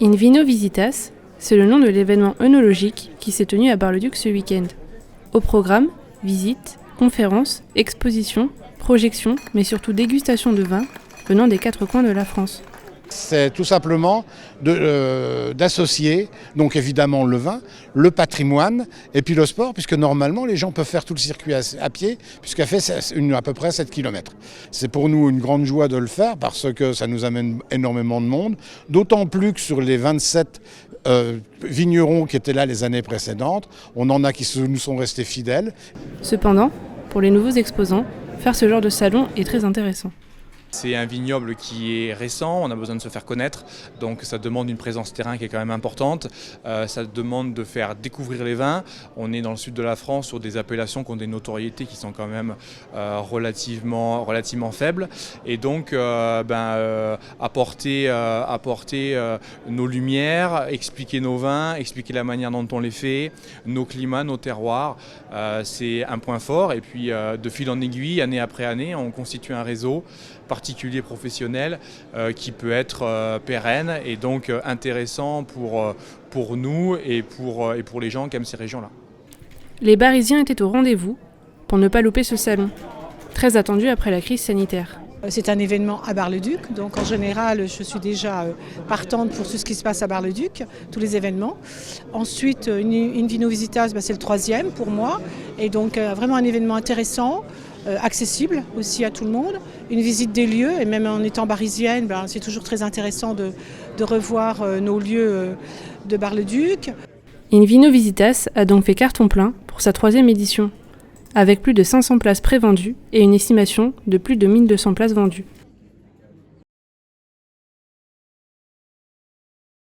In Vino Visitas, c'est le nom de l'événement œnologique qui s'est tenu à Bar-le-Duc ce week-end. Au programme, visites, conférences, expositions, projections, mais surtout dégustation de vins venant des 4 coins de la France. C'est tout simplement d'associer, donc évidemment le vin, le patrimoine et puis le sport, puisque normalement les gens peuvent faire tout le circuit à pied, puisqu'elle fait à peu près 7 km. C'est pour nous une grande joie de le faire parce que ça nous amène énormément de monde, d'autant plus que sur les 27 vignerons qui étaient là les années précédentes, on en a qui nous sont restés fidèles. Cependant, pour les nouveaux exposants, faire ce genre de salon est très intéressant. C'est un vignoble qui est récent, on a besoin de se faire connaître, donc ça demande une présence terrain qui est quand même importante, ça demande de faire découvrir les vins. On est dans le sud de la France sur des appellations qui ont des notoriétés qui sont quand même relativement faibles, et donc apporter nos lumières, expliquer nos vins, expliquer la manière dont on les fait, nos climats, nos terroirs, c'est un point fort. Et puis de fil en aiguille, année après année, on constitue un réseau particulier professionnel qui peut être pérenne et donc intéressant pour nous et pour les gens qui aiment ces régions-là. Les Barisiens étaient au rendez-vous pour ne pas louper ce salon, très attendu après la crise sanitaire. C'est un événement à Bar-le-Duc, donc en général je suis déjà partante pour tout ce qui se passe à Bar-le-Duc, tous les événements. Ensuite, In Vino Visitas, c'est le 3e pour moi, et donc vraiment un événement intéressant, accessible aussi à tout le monde. Une visite des lieux, et même en étant barisienne, c'est toujours très intéressant de revoir nos lieux de Bar-le-Duc. In Vino Visitas a donc fait carton plein pour sa 3e édition, avec plus de 500 places prévendues et une estimation de plus de 1200 places vendues.